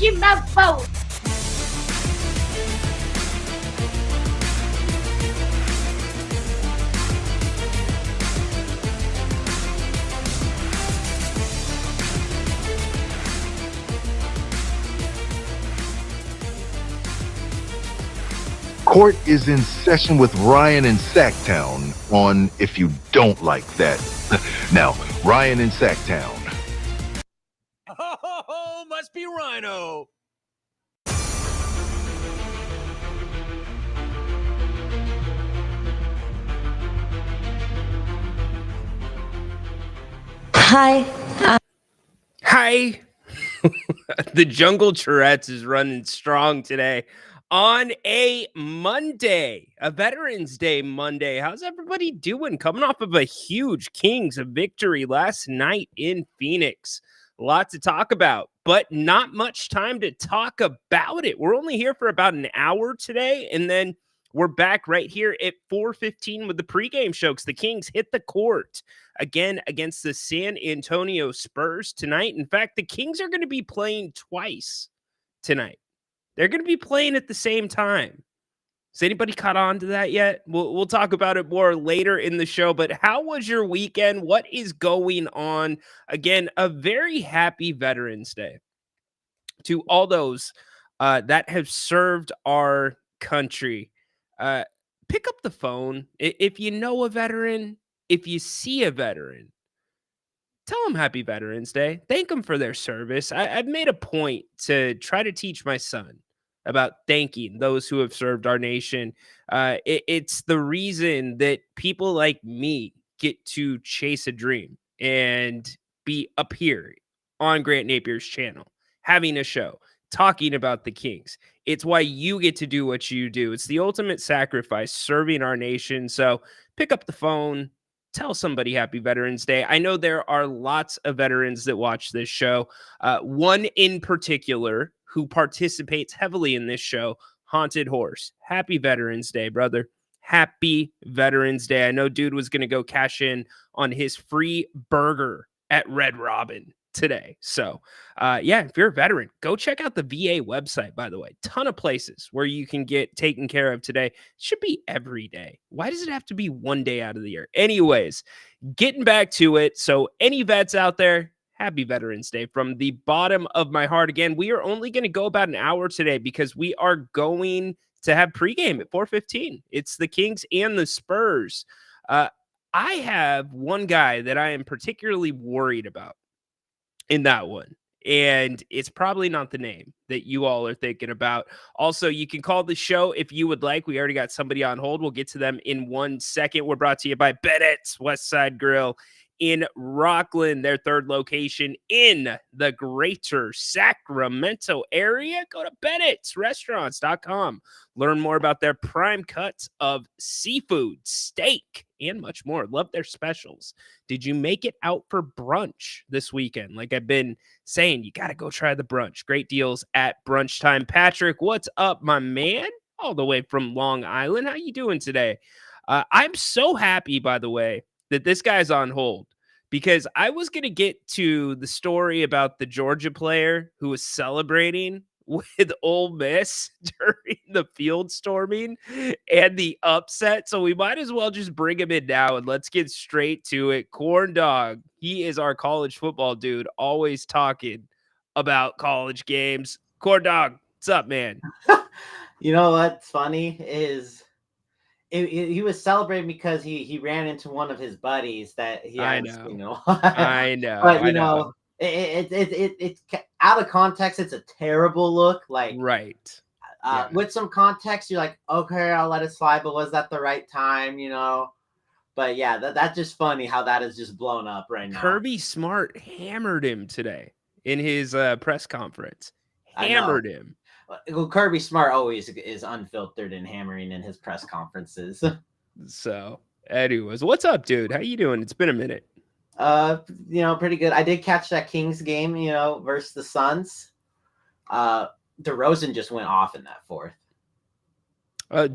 team that vote. Court is in session with Ryan in Sacktown on If You Don't Like That. Now, Ryan in Sacktown. Oh, must be Rhino. Hi. Hi. The Jungle Tourette's is running strong today on a Monday, a Veterans Day Monday. How's everybody doing? Coming off of a huge Kings victory last night in Phoenix. A lot to talk about, but not much time to talk about it. We're only here for about an hour today, and then we're back right here at 4:15 with the pregame show because the Kings hit the court again against the San Antonio Spurs tonight. In fact, the Kings are going to be playing twice tonight. They're going to be playing at the same time. Has anybody caught on to that yet? We'll talk about it more later in the show, but how was your weekend? What is going on? Again, a very happy Veterans Day to all those that have served our country. Pick up the phone. If you know a veteran, if you see a veteran, tell them Happy Veterans Day. Thank them for their service. I've made a point to try to teach my son about thanking those who have served our nation. It's the reason that people like me get to chase a dream and be up here on Grant Napier's channel, having a show, talking about the Kings. It's why you get to do what you do. It's the ultimate sacrifice, serving our nation. So pick up the phone, tell somebody Happy Veterans Day. I know there are lots of veterans that watch this show. One in particular who participates heavily in this show, Haunted Horse. Happy Veterans Day, brother. Happy Veterans Day. I know dude was going to go cash in on his free burger at Red Robin today. So, yeah, if you're a veteran, go check out the VA website, by the way. Ton of places where you can get taken care of today. It should be every day. Why does it have to be one day out of the year? Anyways, getting back to it. So, any vets out there, Happy Veterans Day from the bottom of my heart. Again, we are only going to go about an hour today because we are going to have pregame at 4:15. It's the Kings and the Spurs. I have one guy that I am particularly worried about in that one, and it's probably not the name that you all are thinking about. Also, you can call the show if you would like. We already got somebody on hold. We'll get to them in 1 second. We're brought to you by Bennett's West Side Grill in Rockland, their third location in the greater Sacramento area. Go to Bennett'sRestaurants.com. Learn more about their prime cuts of seafood, steak, and much more. Love their specials. Did you make it out for brunch this weekend? Like I've been saying, you got to go try the brunch. Great deals at brunch time. Patrick, what's up, my man? All the way from Long Island. How you doing today? I'm so happy, by the way, that this guy's on hold because I was going to get to the story about the Georgia player who was celebrating with Ole Miss during the field storming and the upset. So we might as well just bring him in now and let's get straight to it. Corn Dog, he is our college football dude, always talking about college games. Corn Dog, what's up, man? You know what's funny is he was celebrating because he ran into one of his buddies that he hadn't seen in a while. I know. But you know, it's out of context. It's a terrible look. Like right. With some context, you're like, okay, I'll let it slide. But was that the right time? You know. But yeah, that's just funny how that is just blown up right now. Kirby Smart hammered him today in his press conference. Hammered him. Well, Kirby Smart always is unfiltered and hammering in his press conferences. So, anyways, what's up, dude? How you doing? It's been a minute. You know, pretty good. I did catch that Kings game, you know, versus the Suns. DeRozan just went off in that fourth. I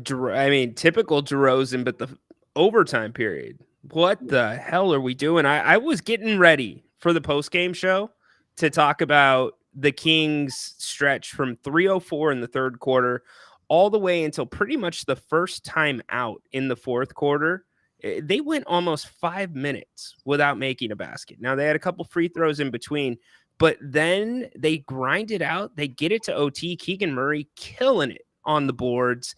mean, typical DeRozan, but the overtime period. What the hell are we doing? I was getting ready for the post-game show to talk about the Kings stretch from 3:04 in the third quarter all the way until pretty much the first time out in the fourth quarter. They went almost 5 minutes without making a basket. Now, they had a couple free throws in between, but then they grind it out. They get it to OT. Keegan Murray killing it on the boards.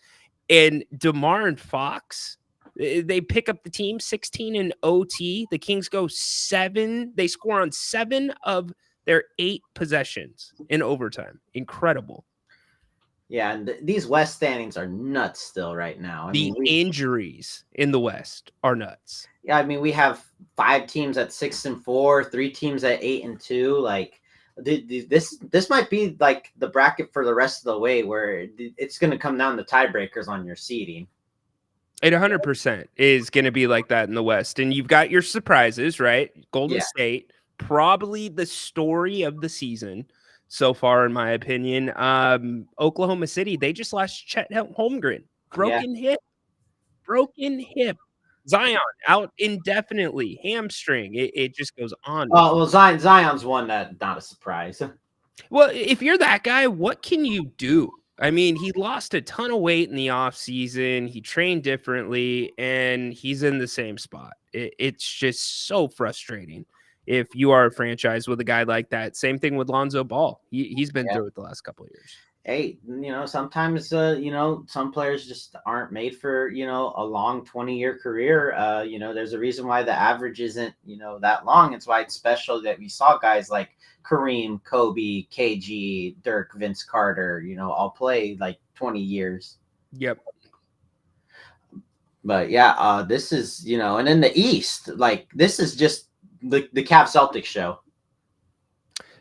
And DeMar and Fox, they pick up the team 16 in OT. The Kings go 7. They score on 7 of their 8 possessions in overtime. Incredible. Yeah, and these West standings are nuts still right now. The injuries in the West are nuts. Yeah, I mean, we have 5 teams at 6-4, 3 teams at 8-2. Like, this might be like the bracket for the rest of the way, where it's going to come down to tiebreakers on your seeding. It 100% is going to be like that in the West. And you've got your surprises, right? Golden State, probably the story of the season so far, in my opinion. Oklahoma City, they just lost Chet Holmgren. Broken hip. Zion out indefinitely. Hamstring. It just goes on. Oh, well, Zion's one that not a surprise. Well, if you're that guy, what can you do? I mean, he lost a ton of weight in the offseason. He trained differently, and he's in the same spot. It's just so frustrating if you are a franchise with a guy like that. Same thing with Lonzo Ball. He's been through it the last couple of years. Hey, sometimes, some players just aren't made for, a long 20-year career. There's a reason why the average isn't, that long. It's why it's special that we saw guys like Kareem, Kobe, KG, Dirk, Vince Carter, all play like 20 years. Yep. But yeah, this is, and in the East, like, this is just the Cavs Celtics show.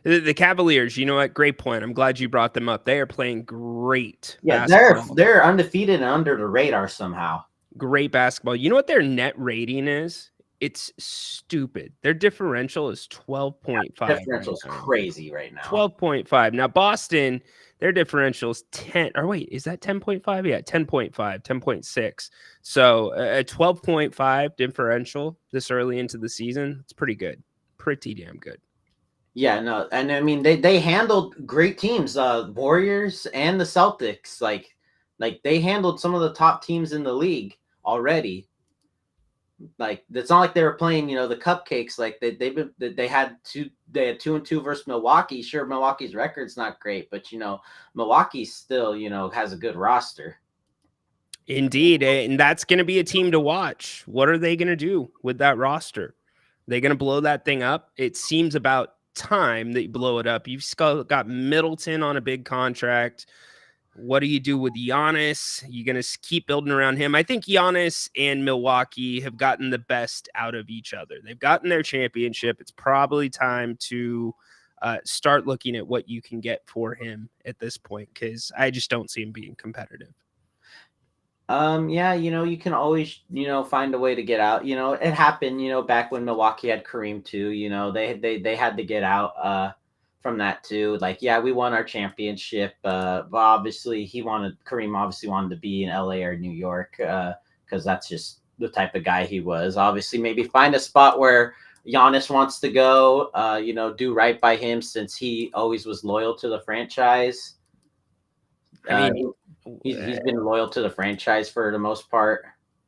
The Cavaliers, you know what? Great point. I'm glad you brought them up. They are playing great. Yeah, they're undefeated and under the radar somehow. Great basketball. You know what their net rating is? It's stupid. Their differential is 12.5. Differential is crazy right now. 12.5. Now, Boston, their differential is 10. Or wait, is that 10.5? Yeah, 10.5, 10.6. So a 12.5 differential this early into the season. It's pretty good. Pretty damn good. Yeah, no, and I mean they handled great teams, Warriors and the Celtics. Like they handled some of the top teams in the league already. Like, it's not like they were playing, the cupcakes. Like they had 2-2 versus Milwaukee. Sure, Milwaukee's record's not great, but Milwaukee still has a good roster. Indeed, and that's going to be a team to watch. What are they going to do with that roster? Are they going to blow that thing up? It seems about time that you blow it up. You've got Middleton on a big contract. What do you do with Giannis? You're going to keep building around him. I think Giannis and Milwaukee have gotten the best out of each other. They've gotten their championship. It's probably time to start looking at what you can get for him at this point, because I just don't see him being competitive. Yeah, you can always, find a way to get out. It happened, back when Milwaukee had Kareem too. They had to get out from that too. Like, yeah, we won our championship, but obviously Kareem obviously wanted to be in LA or New York, because that's just the type of guy he was. Obviously, maybe find a spot where Giannis wants to go, do right by him, since he always was loyal to the franchise. I mean, he's been loyal to the franchise for the most part.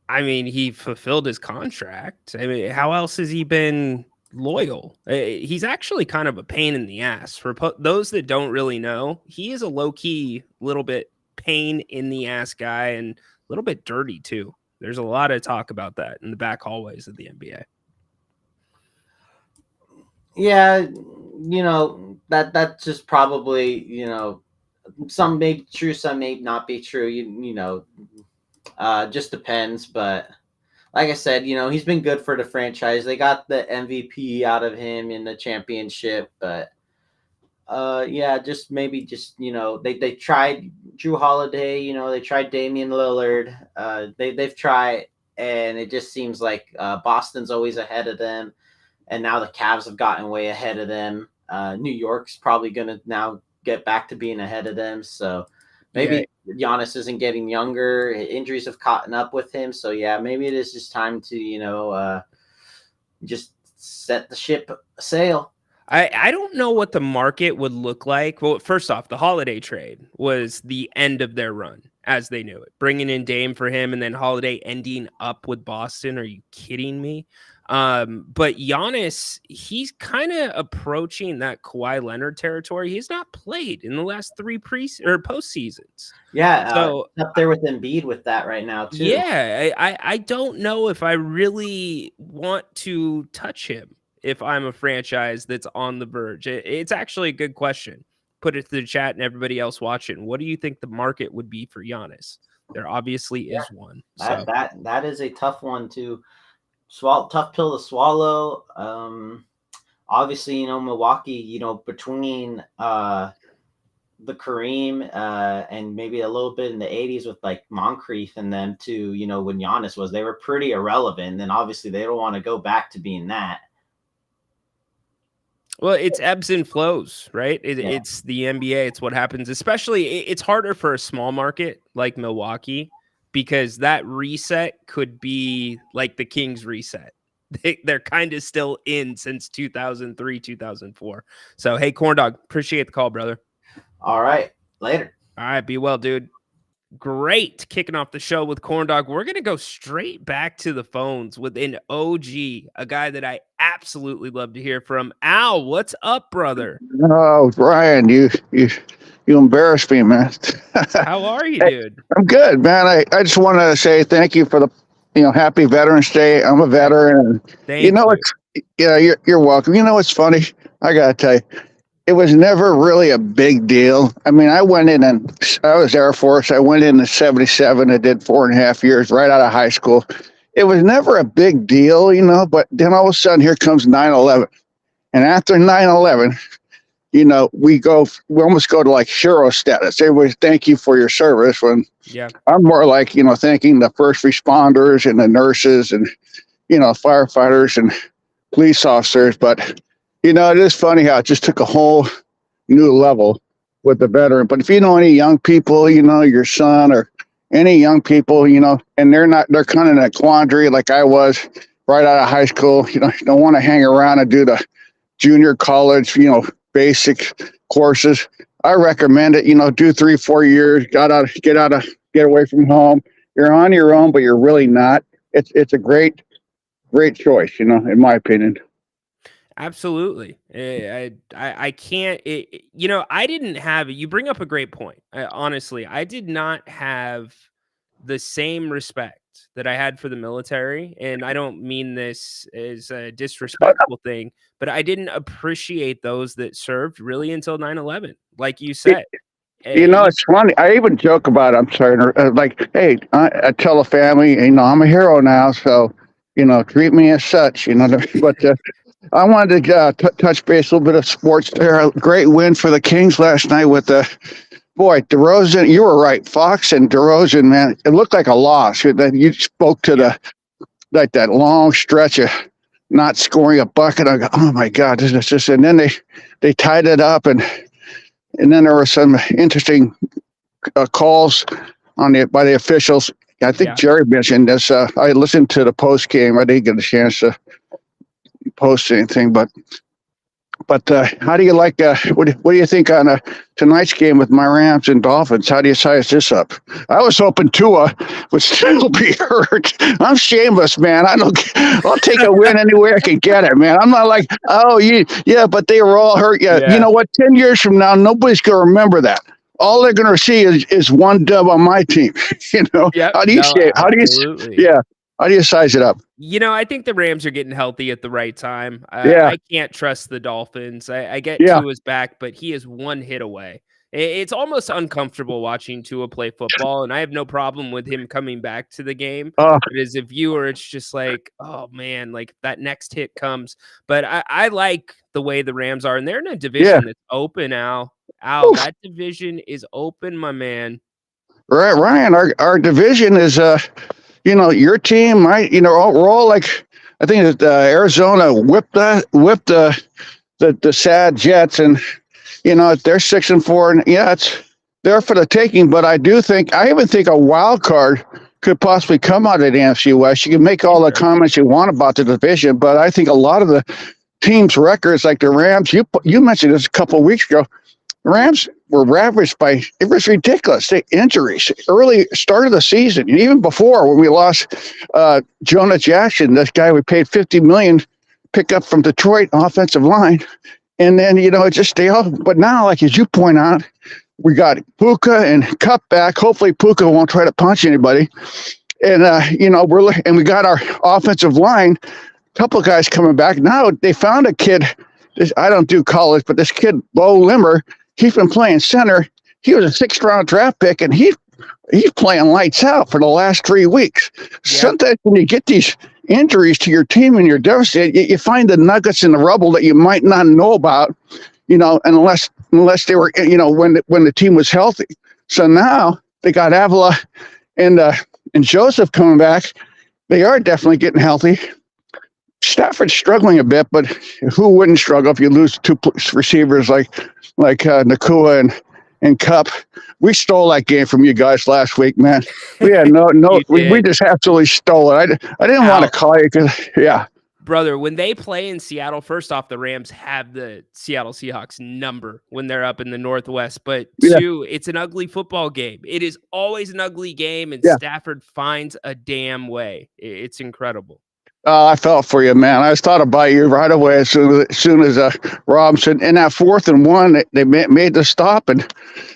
I mean, he fulfilled his contract. I mean, how else has he been loyal? He's actually kind of a pain in the ass. For those that don't really know, he is a low-key, little bit pain in the ass guy, and a little bit dirty too. There's a lot of talk about that in the back hallways of the NBA. Yeah, that's just probably, some may be true, some may not be true. Just depends. But like I said, he's been good for the franchise. They got the MVP out of him in the championship, but they tried Drew Holiday. They tried Damian Lillard. They've tried, and it just seems like Boston's always ahead of them, and now the Cavs have gotten way ahead of them. New York's probably gonna now get back to being ahead of them. So maybe Giannis isn't getting younger. Injuries have caught up with him. So yeah, maybe it is just time to, just set the ship sail. I don't know what the market would look like. Well, first off, the Holiday trade was the end of their run as they knew it. Bringing in Dame for him and then Holiday ending up with Boston. Are you kidding me? But Giannis, he's kind of approaching that Kawhi Leonard territory. He's not played in the last 3 postseasons. Yeah, So up there with Embiid with that right now too. yeah, I don't know if I really want to touch him if I'm a franchise that's on the verge. It's actually a good question. Put it to the chat and everybody else watching. What do you think the market would be for Giannis? There obviously is one. So. That is a tough one to swallow, tough pill to swallow. Obviously, Milwaukee, between the Kareem and maybe a little bit in the 80s with like Moncrief and them too, when Giannis was, they were pretty irrelevant. And then obviously they don't want to go back to being that. Well, it's ebbs and flows, right? It's the NBA. It's what happens. Especially, it's harder for a small market like Milwaukee because that reset could be like the Kings reset. They're kind of still in since 2003, 2004. So, hey, Corn Dog, appreciate the call, brother. All right. Later. All right. Be well, dude. Great. Kicking off the show with Corn Dog. We're going to go straight back to the phones with an OG, a guy that I absolutely love to hear from. Al, what's up, brother? Oh, Ryan, you embarrassed me, man. How are you, dude? I'm good, man. I just want to say thank you for the, happy Veterans Day. I'm a veteran. Thank you. You're welcome. What's funny? I got to tell you, it was never really a big deal. I mean, I went in and I was Air Force. I went in 77. I did 4.5 years right out of high school. It was never a big deal, but then all of a sudden here comes 9/11. And after 9/11, we almost go to like hero status. Everybody, thank you for your service. When I'm more like, thanking the first responders and the nurses and, firefighters and police officers. But it is funny how it just took a whole new level with the veteran. But if you know any young people, your son or any young people, and they're kind of in a quandary like I was right out of high school, don't want to hang around and do the junior college, basic courses. I recommend it, do 3-4 years, get away from home. You're on your own, but you're really not. It's a great choice, in my opinion. Absolutely. I can't, I didn't have, you bring up a great point. Honestly, I did not have the same respect that I had for the military. And I don't mean this as a disrespectful thing, but I didn't appreciate those that served really until 9/11, like you said. It's funny. I even joke about it. I'm sorry. Like, hey, I tell the family, I'm a hero now. So, treat me as such, but, I wanted to touch base a little bit of sports there. A great win for the Kings last night with DeRozan. You were right. Fox and DeRozan, man, it looked like a loss. You spoke to that long stretch of not scoring a bucket. I go, oh my God, this is just, and then they tied it up and then there were some interesting calls by the officials. I think Jerry mentioned this. I listened to the post game. I didn't get a chance to post anything, but how do you like what do you think on tonight's game with my Rams and Dolphins? How do you size this up? I was hoping Tua would still be hurt. I'm shameless, man. I'll take a win anywhere I can get it, man. I'm not like, but they were all hurt. Yeah. You know what, 10 years from now nobody's gonna remember that. All they're gonna see is one dub on my team. How do you size it up? I think the Rams are getting healthy at the right time. I can't trust the Dolphins. I get Tua's back, but he is one hit away. It's almost uncomfortable watching Tua play football, and I have no problem with him coming back to the game. But as a viewer, it's just like, oh man, like that next hit comes. But I like the way the Rams are, and they're in a division that's open, Al. That division is open, my Right, Ryan, our division is your team, we're all like, I think that Arizona whipped the sad Jets, and they're 6-4, and it's there for the taking. But I even think a wild card could possibly come out of the NFC West. You can make all the comments you want about the division, but I think a lot of teams' records like the Rams. You mentioned this a couple of weeks ago. The Rams were ravaged by it was ridiculous. The injuries early start of the season, and even before when we lost Jonah Jackson, this guy we paid $50 million pick up from Detroit offensive line, and then it just they all. But now, like as you point out, we got Puka and Cup back. Hopefully, Puka won't try to punch anybody. And we got our offensive line. A couple of guys coming back now. They found a kid. I don't do college, but this kid Bo Limmer, he's been playing center. He was a 6th round draft pick, and he's playing lights out for the last 3 weeks. Yeah. Sometimes when you get these injuries to your team and you're devastated, you find the nuggets in the rubble that you might not know about. Unless they were, when the team was healthy. So now they got Avila and Joseph coming back. They are definitely getting healthy. Stafford's struggling a bit, but who wouldn't struggle if you lose 2 receivers like Nakua and Cup? We stole that game from you guys last week, man. We had we just absolutely stole it. I didn't want to call you because Brother, when they play in Seattle, first off, the Rams have the Seattle Seahawks number when they're up in the Northwest. But 2, it's an ugly football game. It is always an ugly game, and Stafford finds a damn way. It's incredible. I felt for you, man. I just thought about you right away as soon as Robinson in that 4th and 1, they made the stop, and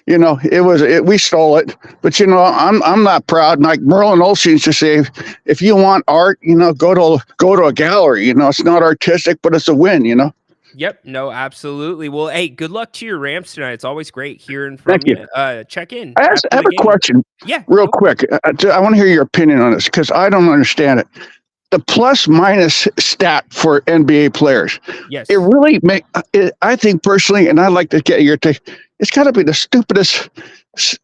we stole it. But I'm not proud. Like Merlin Olsen used to say, if you want art, go to a gallery. It's not artistic, but it's a win. Yep. No, absolutely. Well, hey, good luck to your Rams tonight. It's always great hearing from you. Check in. I have a question. Yeah. Real quick. I want to hear your opinion on this because I don't understand it. The plus minus stat for NBA players. Yes. It really I think personally, and I'd like to get your take, it's got to be the stupidest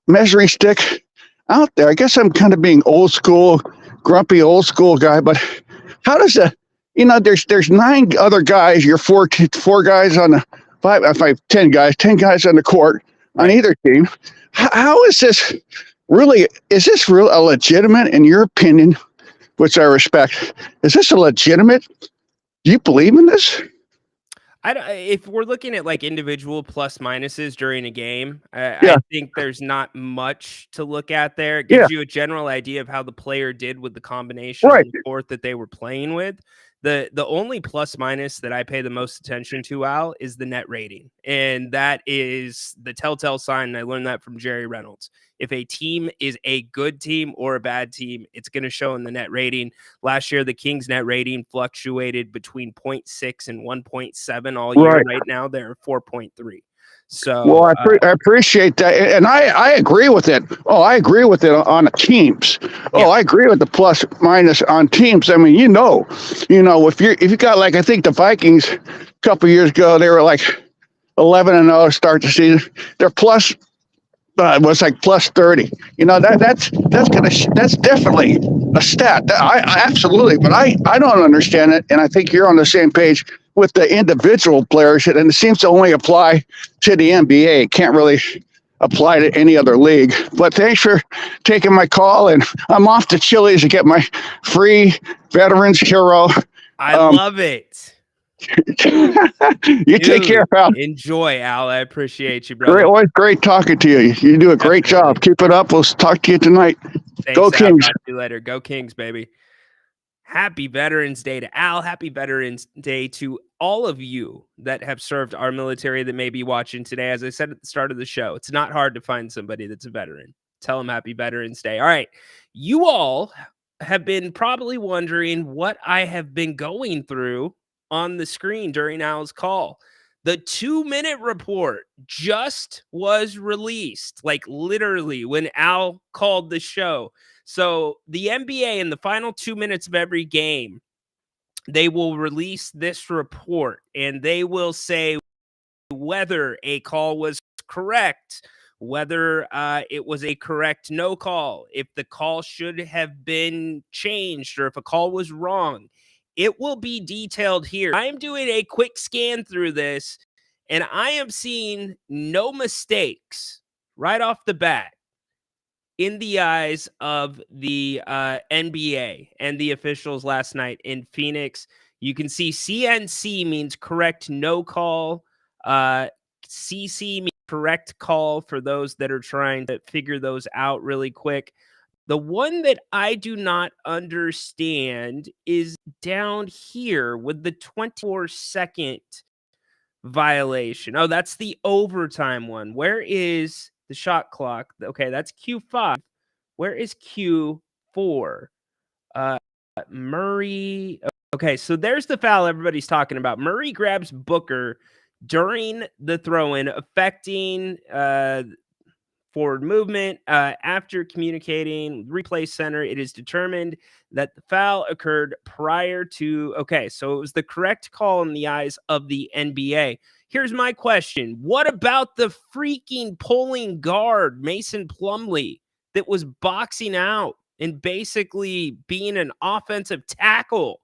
measuring stick out there. I guess I'm kind of being old school, grumpy old school guy, but how does there's 9 other guys, you're four guys on the 10 guys on the court on either team. How is this really, a legitimate, in your opinion, which I respect? Is this a legitimate? Do you believe in this? If we're looking at like individual plus minuses during a game, I think there's not much to look at there. It gives you a general idea of how the player did with the combination and the court that they were playing with. The only plus minus that I pay the most attention to, Al, is the net rating. And that is the telltale sign. And I learned that from Jerry Reynolds. If a team is a good team or a bad team, it's going to show in the net rating. Last year, the Kings net rating fluctuated between 0.6 and 1.7 all year. Right now, they're 4.3. So, well, I appreciate that, and I agree with it. Oh, I agree with it on the teams. Oh, I agree with the plus minus on teams. I mean, if you got, like, I think the Vikings a couple years ago, they were like 11-0 to start the season. They're plus. It was like plus 30. That's definitely a stat. I absolutely, but I don't understand it, and I think you're on the same page with the individual players, and it seems to only apply to the NBA. It can't really apply to any other league. But thanks for taking my call, and I'm off to Chili's to get my free Veterans Hero. I love it. You take care, pal. Enjoy, Al. I appreciate you, brother. Great, always great talking to you. You do a great job. Keep it up. We'll talk to you tonight. Thanks, Go Kings. Talk to you later. Go Kings, baby. Happy Veterans Day to Al. Happy Veterans Day to all of you that have served our military that may be watching today. As I said at the start of the show, it's not hard to find somebody that's a veteran. Tell them Happy Veterans Day. All right. You all have been probably wondering what I have been going through on the screen during Al's call. The 2-minute report just was released, like literally when Al called the show. So the NBA, in the final 2 minutes of every game, they will release this report, and they will say whether a call was correct, whether it was a correct no call, if the call should have been changed, or if a call was wrong. It will be detailed here. I am doing a quick scan through this, and I am seeing no mistakes right off the bat in the eyes of the NBA and the officials last night in Phoenix. You can see CNC means correct no call. CC means correct call for those that are trying to figure those out really quick. The one that I do not understand is down here with the 24-second violation. Oh, that's the overtime one. Where is the shot clock? Okay, that's Q5. Where is Q4? Murray. Okay, so there's the foul everybody's talking about. Murray grabs Booker during the throw-in, affecting forward movement. After communicating with replay center, it is determined that the foul occurred prior to. Okay, so it was the correct call in the eyes of the NBA. Here's my question. What about the freaking pulling guard, Mason Plumlee, that was boxing out and basically being an offensive tackle?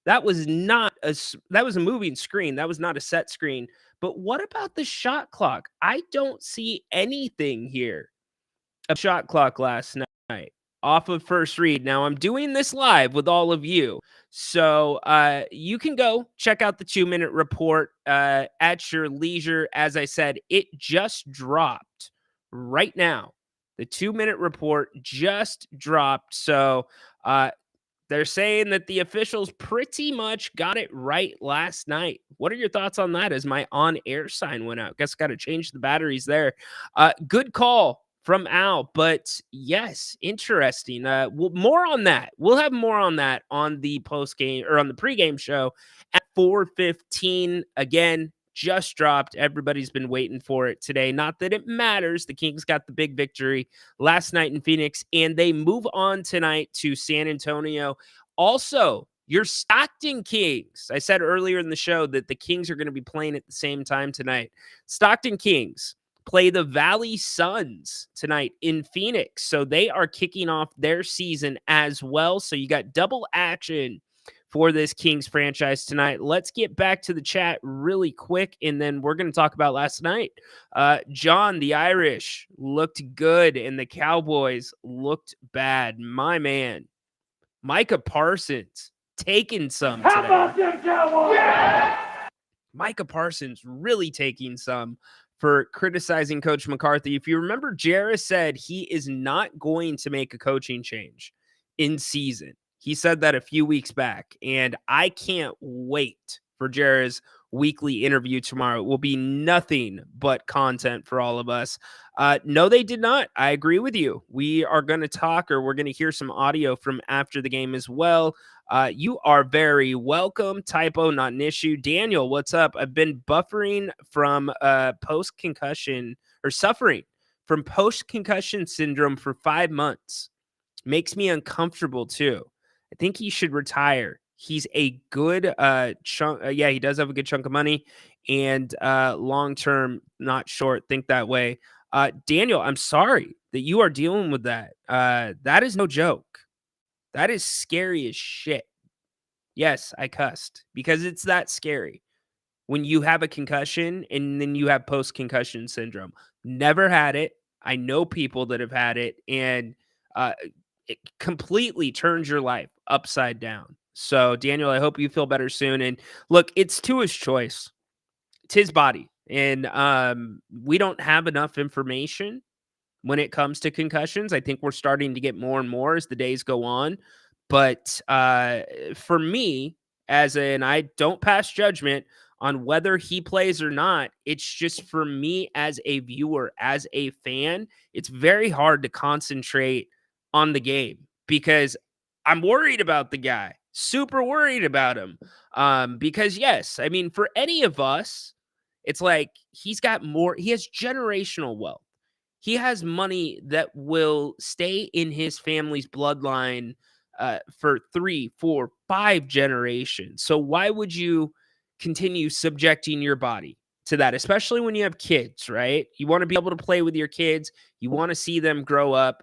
That was a moving screen. That was not a set screen. But what about the shot clock? I don't see anything here. A shot clock last night off of First Read. Now I'm doing this live with all of you. So you can go check out the 2-minute report at your leisure. As I said, it just dropped right now. The 2-minute report just dropped. So they're saying that the officials pretty much got it right last night. What are your thoughts on that as my on-air sign went out? Guess got to change the batteries there. Good call from Al, but yes, interesting. More on that. We'll have more on that on the post-game or on the pregame show at 4:15. Again, just dropped. Everybody's been waiting for it today. Not that it matters. The Kings got the big victory last night in Phoenix, and they move on tonight to San Antonio. Also, your Stockton Kings. I said earlier in the show that the Kings are going to be playing at the same time tonight. Stockton Kings play the Valley Suns tonight in Phoenix. So they are kicking off their season as well. So you got double action for this Kings franchise tonight. Let's get back to the chat really quick, and then we're going to talk about last night. John, the Irish looked good, and the Cowboys looked bad. My man, Micah Parsons taking some today. How about them Cowboys? Yeah! Micah Parsons really taking some for criticizing Coach McCarthy. If you remember, Jarrah said he is not going to make a coaching change in season. He said that a few weeks back, and I can't wait for Jarrah's weekly interview tomorrow. It will be nothing but content for all of us. No, they did not. I agree with you. We are going to talk, or we're going to hear some audio from after the game as well. You are very welcome. Typo, not an issue. Daniel, what's up? I've been buffering from post-concussion, or suffering from post-concussion syndrome for 5 months. Makes me uncomfortable too. I think he should retire. He's a good chunk. Yeah, he does have a good chunk of money, and long-term, not short. Think that way. Daniel, I'm sorry that you are dealing with that. That is no joke. That is scary as shit. Yes, I cussed because it's that scary when you have a concussion and then you have post-concussion syndrome. Never had it. I know people that have had it, and it completely turns your life upside down. So, Daniel, I hope you feel better soon. And look, it's to his choice. It's his body. And we don't have enough information when it comes to concussions. I think we're starting to get more and more as the days go on. But for me, I don't pass judgment on whether he plays or not. It's just for me as a viewer, as a fan, it's very hard to concentrate on the game because I'm worried about the guy, super worried about him. Because yes, I mean, for any of us, it's like he has generational wealth. He has money that will stay in his family's bloodline for 3, 4, 5 generations. So why would you continue subjecting your body to that, especially when you have kids, right? You want to be able to play with your kids. You want to see them grow up,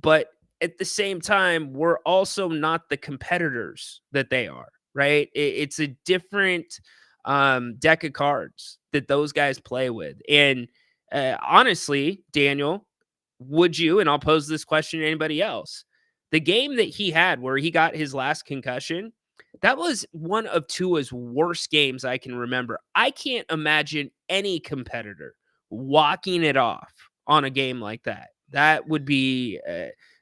but at the same time, we're also not the competitors that they are, right? It's a different deck of cards that those guys play with. And honestly, Daniel, would you, and I'll pose this question to anybody else, the game that he had where he got his last concussion, That was one of Tua's worst games I can remember. I can't imagine any competitor walking it off on a game like that. That would be,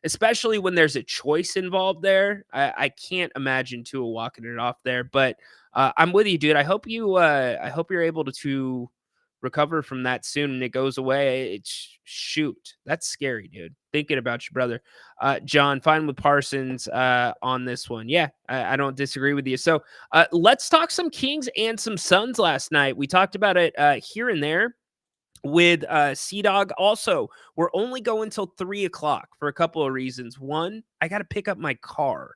especially when there's a choice involved there. I can't imagine Tua walking it off there. But I'm with you, dude. I hope you're able to recover from that soon and it goes away. Shoot, that's scary, dude. Thinking about your brother. John, fine with Parsons on this one. Yeah, I don't disagree with you. So let's talk some Kings and some Suns last night. We talked about it here and there with Sea Dog. Also, we're only going till 3 o'clock for a couple of reasons. One, I got to pick up my car.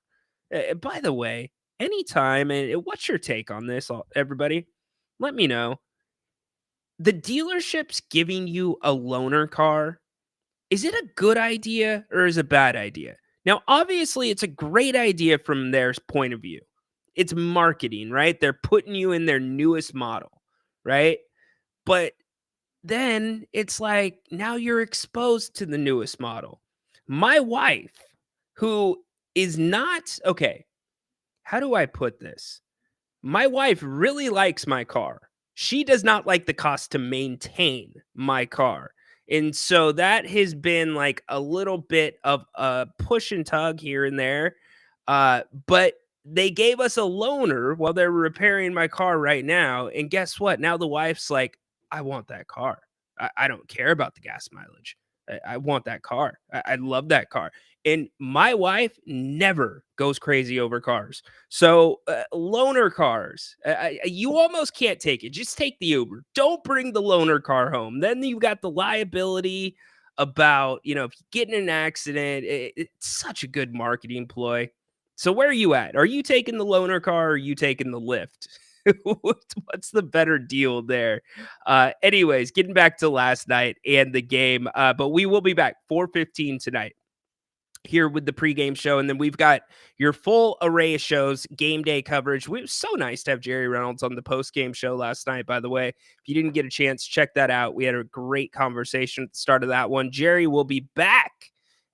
By the way, anytime, and what's your take on this, everybody? Let me know. The dealership's giving you a loaner car. Is it a good idea or is it a bad idea? Now, obviously, it's a great idea from their point of view. It's marketing, right? They're putting you in their newest model, right? But then it's like now you're exposed to the newest model. My wife, who is not okay, how do I put this? My wife really likes my car. She does not like the cost to maintain my car. And so that has been like a little bit of a push and tug here and there. But they gave us a loaner while they're repairing my car right now. And guess what? Now the wife's like, I want that car. I don't care about the gas mileage. I want that car. I love that car. And my wife never goes crazy over cars. So loaner cars, you almost can't take it. Just take the Uber. Don't bring the loaner car home. Then you've got the liability about, if you get in an accident. It's such a good marketing ploy. So where are you at? Are you taking the loaner car or are you taking the Lyft? What's the better deal there? Anyways, getting back to last night and the game, but we will be back 4:15 tonight here with the pregame show. And then we've got your full array of shows, game day coverage. It was so nice to have Jerry Reynolds on the postgame show last night, by the way. If you didn't get a chance, check that out. We had a great conversation at the start of that one. Jerry will be back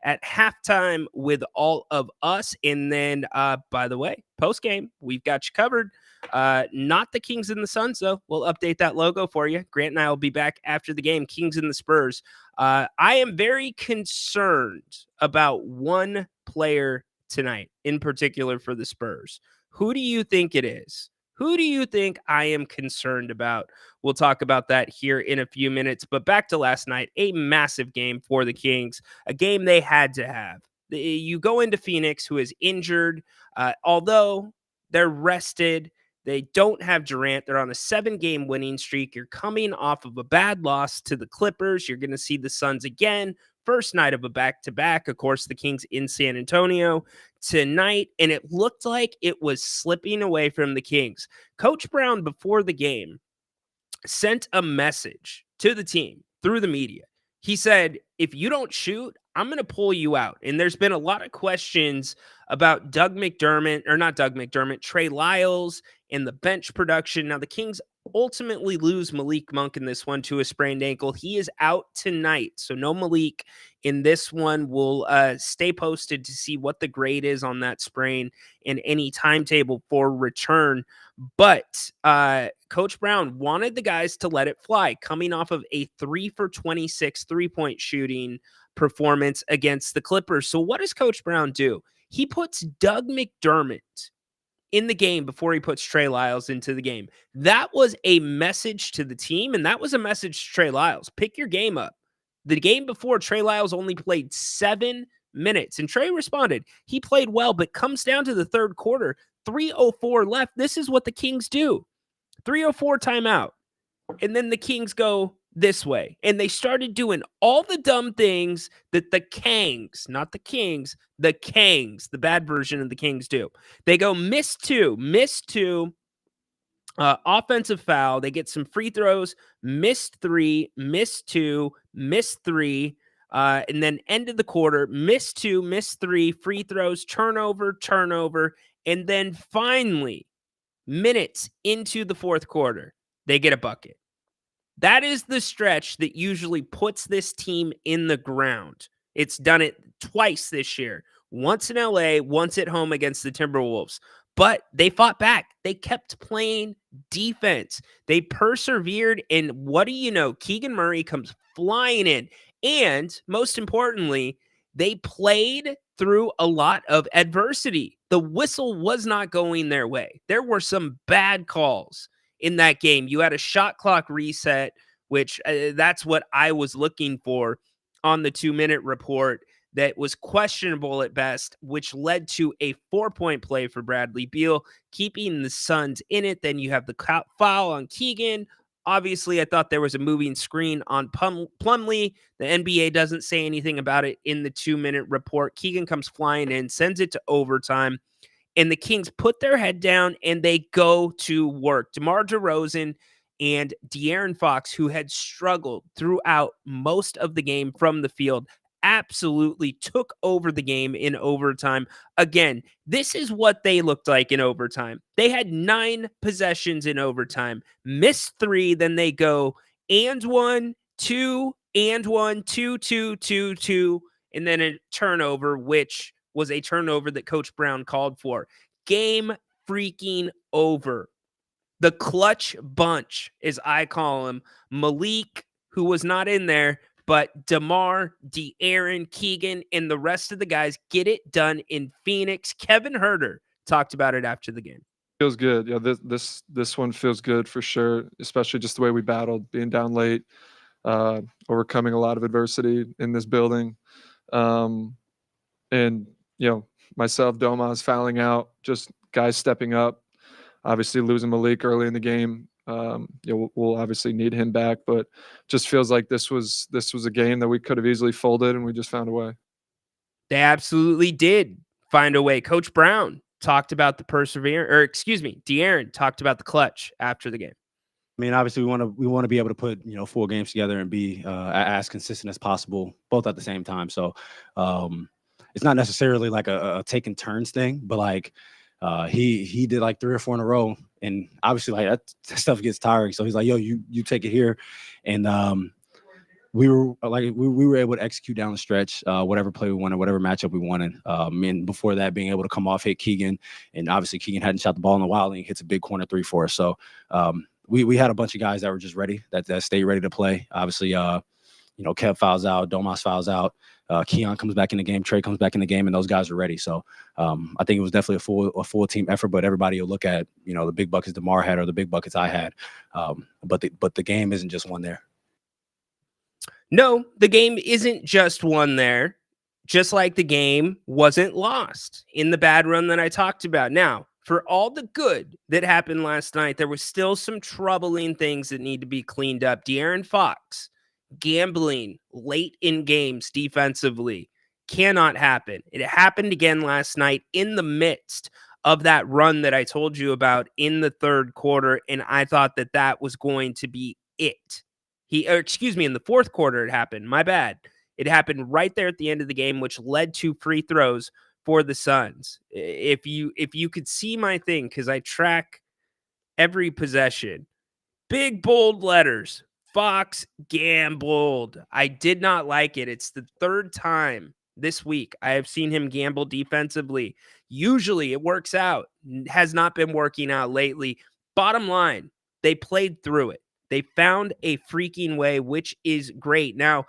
at halftime with all of us. And then, by the way, postgame, we've got you covered. Not the Kings and the Suns, though. We'll update that logo for you. Grant and I will be back after the game, Kings and the Spurs. I am very concerned about one player tonight, in particular for the Spurs. Who do you think it is? Who do you think I am concerned about? We'll talk about that here in a few minutes. But back to last night, a massive game for the Kings, a game they had to have. You go into Phoenix, who is injured, although they're rested. They don't have Durant. They're on a 7-game winning streak. You're coming off of a bad loss to the Clippers. You're going to see the Suns again. First night of a back-to-back. Of course, the Kings in San Antonio tonight. And it looked like it was slipping away from the Kings. Coach Brown, before the game, sent a message to the team through the media. He said, if you don't shoot, I'm going to pull you out. And there's been a lot of questions about Trey Lyles and the bench production. Now, the Kings ultimately lose Malik Monk in this one to a sprained ankle. He is out tonight, so no Malik in this one. We'll stay posted to see what the grade is on that sprain and any timetable for return. But Coach Brown wanted the guys to let it fly, coming off of a 3 for 26 3-point shooting performance against the Clippers. So what does Coach Brown do? He puts Doug McDermott in the game before he puts Trey Lyles into the game. That was a message to the team, and that was a message to Trey Lyles. Pick your game up. The game before, Trey Lyles only played 7 minutes, and Trey responded. He played well, but comes down to the third quarter, 3:04 left. This is what the Kings do. 3:04 timeout. And then the Kings go this way. And they started doing all the dumb things that the Kangs, not the Kings, the Kangs, the bad version of the Kings do. They go miss two, offensive foul. They get some free throws, missed 3, missed 2, missed 3. And then end of the quarter, missed 2, missed 3, free throws, turnover. And then finally, minutes into the fourth quarter, they get a bucket. That is the stretch that usually puts this team in the ground. It's done it twice this year. Once in LA, once at home against the Timberwolves. but they fought back. They kept playing defense. They persevered. And what do you know? Keegan Murray comes flying in. And most importantly, they played through a lot of adversity. The whistle was not going their way. There were some bad calls in that game. You had a shot clock reset, which that's what I was looking for on the 2-minute report, that was questionable at best, which led to a 4-point play for Bradley Beal, keeping the Suns in it. Then you have the foul on Keegan. Obviously, I thought there was a moving screen on Plumlee. The NBA doesn't say anything about it in the 2-minute report. Keegan comes flying in, sends it to overtime, and the Kings put their head down and they go to work. DeMar DeRozan and De'Aaron Fox, who had struggled throughout most of the game from the field, absolutely took over the game in overtime. Again, this is what they looked like in overtime. They had 9 possessions in overtime, missed 3, then they go and 1, 2, and 1, 2, 2, 2, 2, and then a turnover, which was a turnover that Coach Brown called for. Game freaking over. The clutch bunch, as I call him, Malik, who was not in there, but DeMar, De'Aaron, Keegan, and the rest of the guys get it done in Phoenix. Kevin Huerter talked about it after the game. Feels good. Yeah, this one feels good for sure, especially just the way we battled, being down late, overcoming a lot of adversity in this building. And, myself, Domas fouling out, just guys stepping up, obviously losing Malik early in the game. We'll obviously need him back, but just feels like this was a game that we could have easily folded, and we just found a way. They absolutely did find a way. Coach Brown talked about the De'Aaron talked about the clutch after the game. I mean, obviously, we want to be able to put 4 games together and be as consistent as possible, both at the same time. So it's not necessarily like a taking turns thing, but like he did like 3 or 4 in a row, and obviously like that stuff gets tiring. So he's like, "Yo, you take it here," and we were able to execute down the stretch, whatever play we wanted, whatever matchup we wanted. And before that, being able to come off, hit Keegan, and obviously Keegan hadn't shot the ball in a while, and he hits a big corner 3 for us. So we had a bunch of guys that were just ready, that stayed ready to play. Obviously, Kev fouls out, Domas fouls out, Keon comes back in the game, Trey comes back in the game, and those guys are ready. So I think it was definitely a full team effort. But everybody will look at the big buckets DeMar had or the big buckets I had. But the game isn't just one there. No, the game isn't just one there, just like the game wasn't lost in the bad run that I talked about. Now, for all the good that happened last night, there was still some troubling things that need to be cleaned up. De'Aaron Fox gambling late in games defensively cannot happen. It happened again last night in the midst of that run that I told you about in the third quarter, and I thought that was going to be it. In the fourth quarter it happened. My bad. It happened right there at the end of the game, which led to free throws for the Suns. If you could see my thing, because I track every possession, big bold letters, Fox gambled. I did not like it. It's the 3rd time this week I have seen him gamble defensively. Usually it works out. Has not been working out lately. Bottom line, they played through it. They found a freaking way, which is great. Now,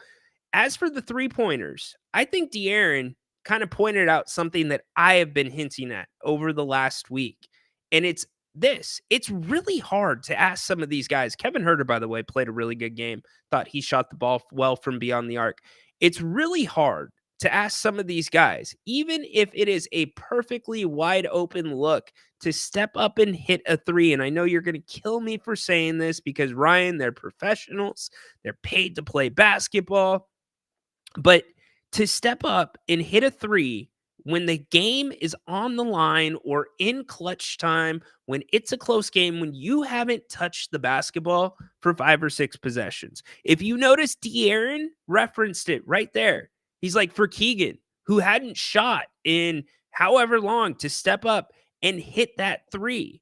as for the 3-pointers, I think De'Aaron kind of pointed out something that I have been hinting at over the last week. And it's this. It's really hard to ask some of these guys. Kevin Huerter, by the way, played a really good game. Thought he shot the ball well from beyond the arc. It's really hard to ask some of these guys, even if it is a perfectly wide open look, to step up and hit a 3. And I know you're going to kill me for saying this because, Ryan, they're professionals. They're paid to play basketball. But to step up and hit a 3 when the game is on the line or in clutch time, when it's a close game, when you haven't touched the basketball for 5 or 6 possessions. If you notice, De'Aaron referenced it right there. He's like, for Keegan, who hadn't shot in however long, to step up and hit that 3,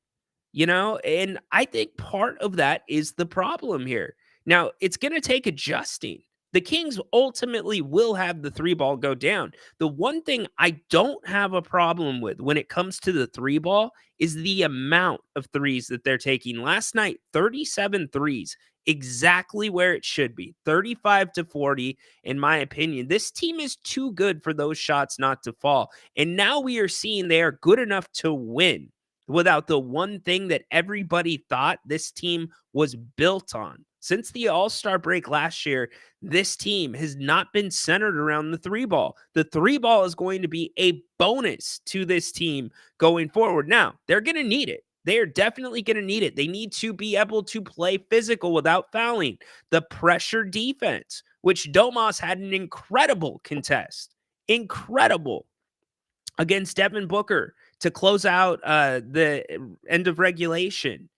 and I think part of that is the problem here. Now, it's going to take adjusting The Kings ultimately will have the three ball go down. The one thing I don't have a problem with when it comes to the three ball is the amount of threes that they're taking. Last night, 37 threes, exactly where it should be, 35 to 40, in my opinion. This team is too good for those shots not to fall. And now we are seeing they are good enough to win without the one thing that everybody thought this team was built on. Since the All-Star break last year, this team has not been centered around the three ball. The three ball is going to be a bonus to this team going forward. Now, they're going to need it. They are definitely going to need it. They need to be able to play physical without fouling. The pressure defense, which Domas had an incredible contest, incredible, against Devin Booker to close out the end of regulation.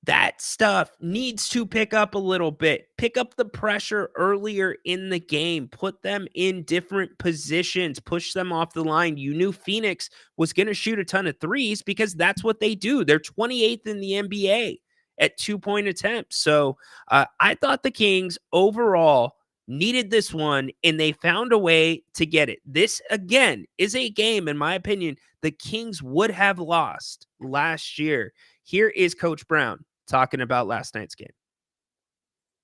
That stuff needs to pick up a little bit. Pick up the pressure earlier in the game. Put them in different positions. Push them off the line. You knew Phoenix was going to shoot a ton of threes because that's what they do. They're 28th in the NBA at 2-point attempts. So I thought the Kings overall needed this one, and they found a way to get it. This, again, is a game, in my opinion, the Kings would have lost last year. Here is Coach Brown talking about last night's game.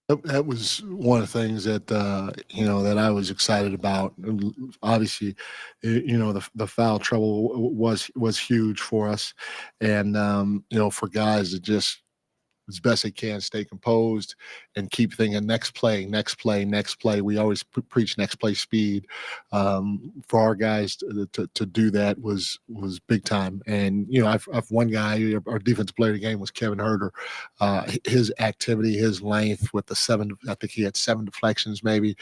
That was one of the things that that I was excited about. Obviously, the foul trouble was huge for us, and for guys that just as best they can stay composed and keep thinking next play. We always preach next play speed. For our guys to do that was big time. And I've one guy, our defensive player of the game was Kevin Herter. His activity, his length with the 7, I think he had 7 deflections maybe.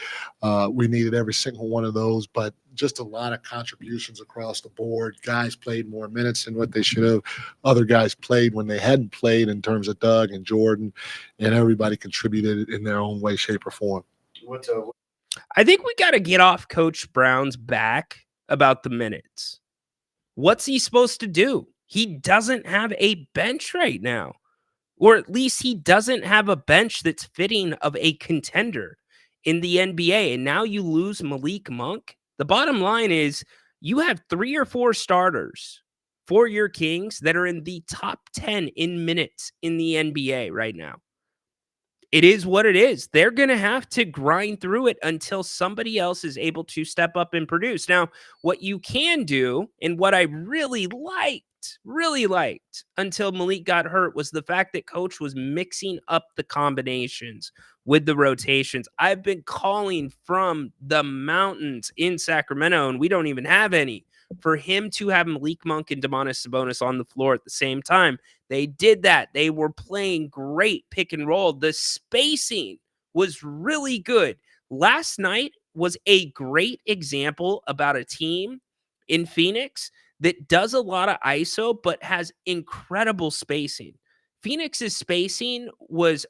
We needed every single one of those, but just a lot of contributions across the board. Guys played more minutes than what they should have. Other guys played when they hadn't played, in terms of Doug and Jordan, and everybody contributed in their own way, shape, or form. I think we got to get off Coach Brown's back about the minutes. What's he supposed to do? He doesn't have a bench right now, or at least he doesn't have a bench that's fitting of a contender in the NBA. And now you lose Malik Monk. The bottom line is you have 3 or 4 starters for your Kings that are in the top 10 in minutes in the NBA right now. It is what it is. They're going to have to grind through it until somebody else is able to step up and produce. Now, what you can do, and what I really liked until Malik got hurt, was the fact that Coach was mixing up the combinations with the rotations. I've been calling from the mountains in Sacramento, and we don't even have any, for him to have Malik Monk and Domantas Sabonis on the floor at the same time. They did that. They were playing great pick and roll. The spacing was really good. Last night was a great example about a team in Phoenix that does a lot of ISO, but has incredible spacing. Phoenix's spacing was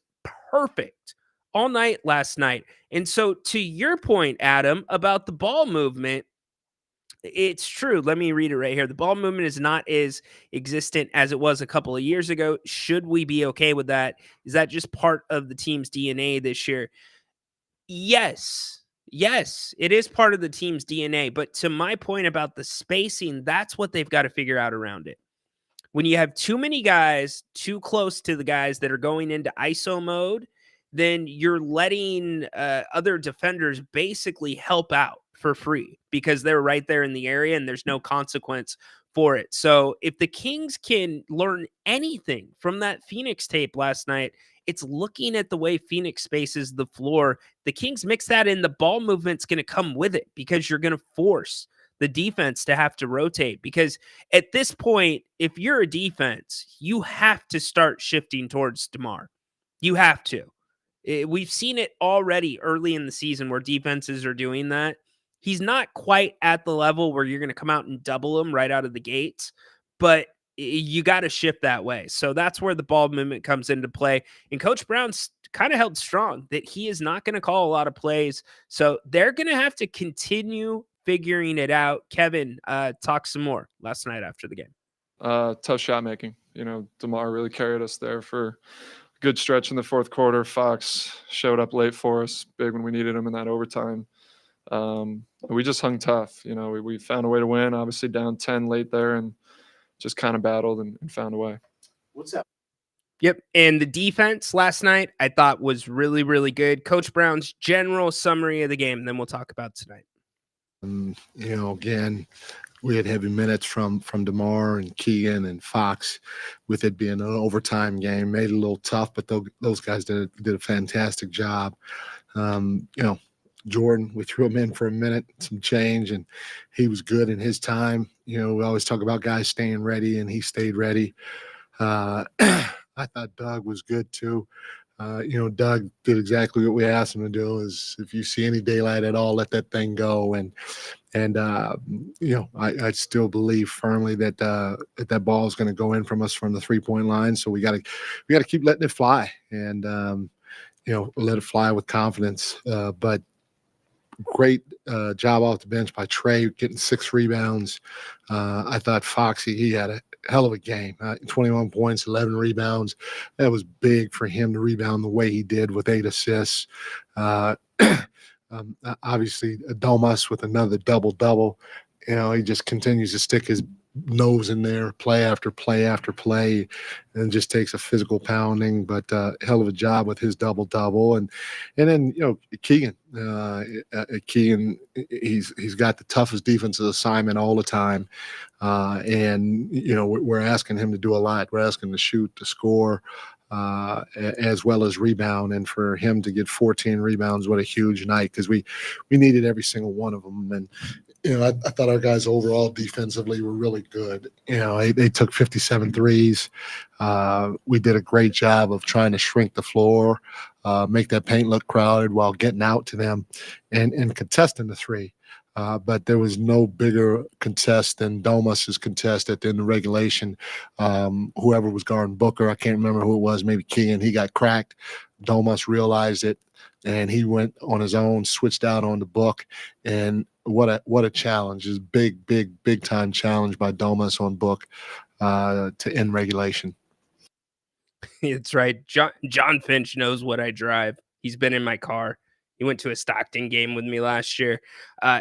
perfect all night last night. And so, to your point, Adam, about the ball movement, it's true. Let me read it right here. The ball movement is not as existent as it was a couple of years ago. Should we be okay with that? Is that just part of the team's DNA this year? Yes, it is part of the team's DNA. But to my point about the spacing, that's what they've got to figure out around it. When you have too many guys too close to the guys that are going into ISO mode, then you're letting other defenders basically help out for free because they're right there in the area and there's no consequence for it. So if the Kings can learn anything from that Phoenix tape last night, it's looking at the way Phoenix spaces the floor. The Kings mix that in, the ball movement's going to come with it because you're going to force the defense to have to rotate. Because at this point, if you're a defense, you have to start shifting towards DeMar. You have to. We've seen it already early in the season where defenses are doing that. He's not quite at the level where you're going to come out and double him right out of the gates, but you got to shift that way. So that's where the ball movement comes into play. And Coach Brown's kind of held strong that he is not going to call a lot of plays. So they're going to have to continue figuring it out. Kevin, talk some more last night after the game. Tough shot making. DeMar really carried us there for good stretch in the fourth quarter. Fox showed up late for us, big when we needed him in that overtime. We just hung tough. You know, we found a way to win, obviously down 10 late there, and just kind of battled and found a way. What's up? Yep. And the defense last night, I thought was really, really good. Coach Brown's general summary of the game, and then we'll talk about tonight. You know, again, we had heavy minutes from DeMar and Keegan and Fox, with it being an overtime game. Made it a little tough, but those guys did a fantastic job. You know, Jordan, we threw him in for a minute, some change, and he was good in his time. You know, we always talk about guys staying ready, and he stayed ready. I thought Doug was good too. You know, Doug did exactly what we asked him to do. Is if you see any daylight at all, let that thing go. And you know, I still believe firmly that that ball is going to go in from us from the 3-point line. So we got to keep letting it fly, and you know, let it fly with confidence. But great job off the bench by Trey, getting 6 rebounds. I thought Foxy, he had a hell of a game. 21 points, 11 rebounds. That was big for him to rebound the way he did with 8 assists. Obviously, Domas with another double-double. You know, he just continues to stick his nose in there play after play after play, and just takes a physical pounding, but hell of a job with his double-double. And then, you know, Keegan, he's got the toughest defensive assignment all the time. And, you know, we're asking him to do a lot. We're asking him to shoot, to score, as well as rebound. And for him to get 14 rebounds, what a huge night, because we needed every single one of them. And, you know, I thought our guys overall defensively were really good. You know, they took 57 threes. We did a great job of trying to shrink the floor, make that paint look crowded while getting out to them and contesting the three. But there was no bigger contest than Domas's contest at the end of regulation. Whoever was guarding Booker, I can't remember who it was, maybe Keegan, he got cracked. Domas realized it, and he went on his own, switched out on the Book, and what a challenge. Is big time challenge by Domas on Book to end regulation. It's right. John Finch knows what I drive. He's been in my car. He went to a Stockton game with me last year.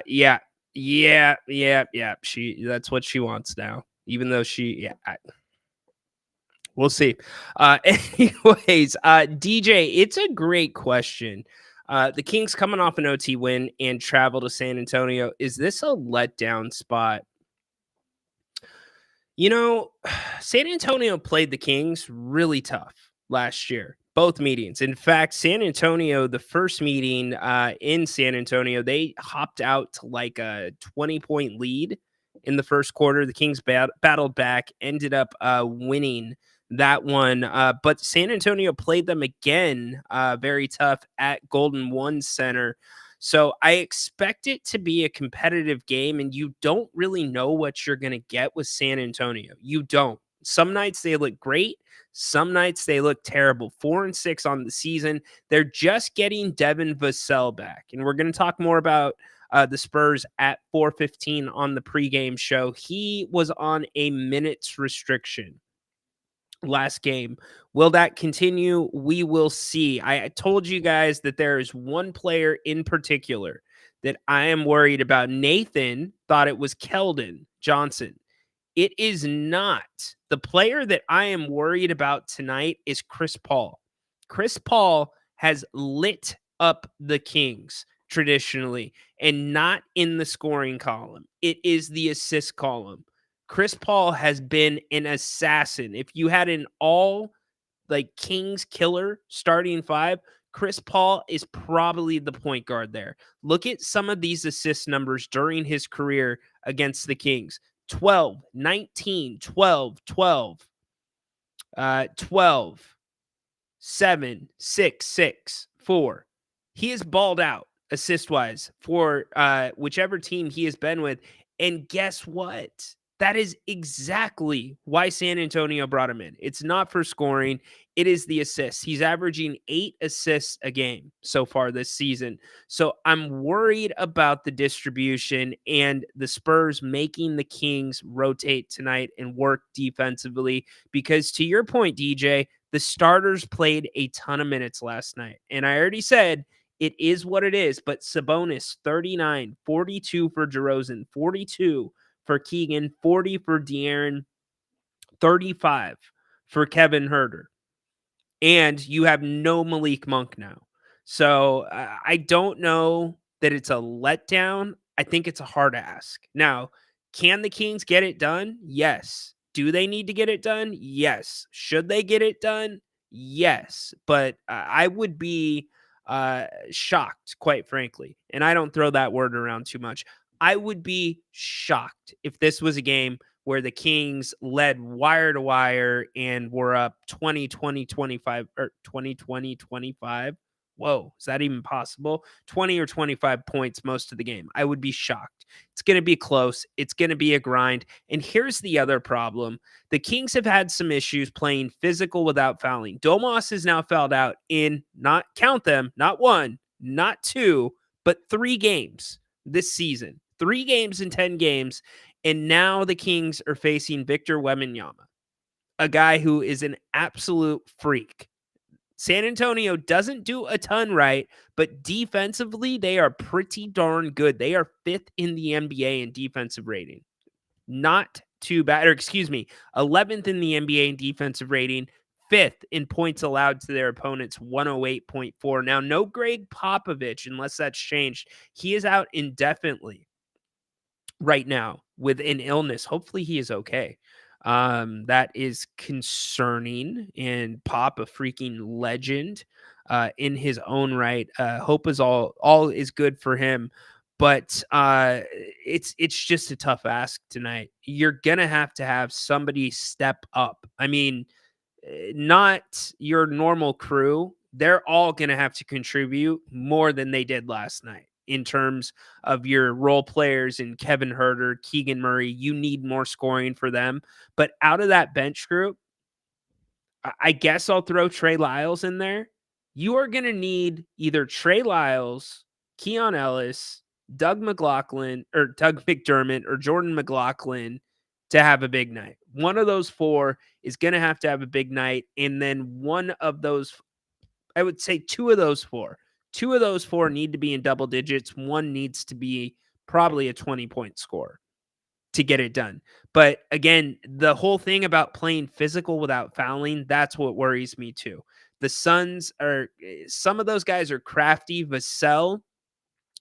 Yeah. That's what she wants now. Even though we'll see. Anyways, DJ, it's a great question. The Kings coming off an OT win and travel to San Antonio. Is this a letdown spot? You know, San Antonio played the Kings really tough last year, both meetings. In fact, San Antonio, the first meeting in San Antonio, they hopped out to like a 20-point lead in the first quarter. The Kings battled back, ended up winning that one. But San Antonio played them again very tough at Golden One Center. So I expect it to be a competitive game, and you don't really know what you're going to get with San Antonio. You don't. Some nights they look great. Some nights they look terrible. 4-6 on the season. They're just getting Devin Vassell back. And we're going to talk more about the Spurs at 4:15 on the pregame show. He was on a minutes restriction last game. Will that continue? We will see. I told you guys that there is one player in particular that I am worried about. Nathan thought it was Keldon Johnson. It is not. The player that I am worried about tonight is Chris Paul. Chris Paul has lit up the Kings traditionally, and not in the scoring column. It is the assist column. Chris Paul has been an assassin. If you had an all like Kings killer starting 5, Chris Paul is probably the point guard there. Look at some of these assist numbers during his career against the Kings. 12, 19, 12, 12, 12, 7, 6, 6, 4. He is balled out assist-wise for whichever team he has been with. And guess what? That is exactly why San Antonio brought him in. It's not for scoring. It is the assists. He's averaging 8 assists a game so far this season. So I'm worried about the distribution and the Spurs making the Kings rotate tonight and work defensively. Because to your point, DJ, The starters played a ton of minutes last night. And I already said it is what it is, but Sabonis 39, 42 for DeRozan, 42 for Keegan, 40 for De'Aaron, 35 for Kevin Herter. And you have no Malik Monk now. So I don't know that it's a letdown. I think it's a hard ask. Now, can the Kings get it done? Yes. Do they need to get it done? Yes. Should they get it done? Yes. But I would be shocked, quite frankly. And I don't throw that word around too much. I would be shocked if this was a game where the Kings led wire to wire and were up 20, 25, or 20, 25. Whoa, is that even possible? 20 or 25 points most of the game. I would be shocked. It's going to be close. It's going to be a grind. And here's the other problem. The Kings have had some issues playing physical without fouling. Domas is now fouled out in, not count them, not 1, not 2, but 3 games this season. 3 games in 10 games. And now the Kings are facing Victor Wembanyama, a guy who is an absolute freak. San Antonio doesn't do a ton right, but defensively, they are pretty darn good. They are 5th in the NBA in defensive rating. Not too bad, or excuse me, 11th in the NBA in defensive rating, 5th in points allowed to their opponents, 108.4. Now, no Greg Popovich, unless that's changed. He is out indefinitely right now with an illness. Hopefully he is okay. That is concerning, and Pop, a freaking legend in his own right. Hope is all is good for him, but it's just a tough ask tonight. You're gonna have to have somebody step up. I mean, not your normal crew. They're all gonna have to contribute more than they did last night. In terms of your role players in Kevin Herter, Keegan Murray, you need more scoring for them. But out of that bench group, I guess I'll throw Trey Lyles in there. You are going to need either Trey Lyles, Keon Ellis, Doug McLaughlin, or Doug McDermott, or Jordan McLaughlin to have a big night. One of those 4 is going to have a big night. And then one of those, I would say 2 of those 4. 2 of those 4 need to be in double digits. 1 needs to be probably a 20-point score to get it done. But again, the whole thing about playing physical without fouling, that's what worries me too. The Suns are, some of those guys are crafty. Vassell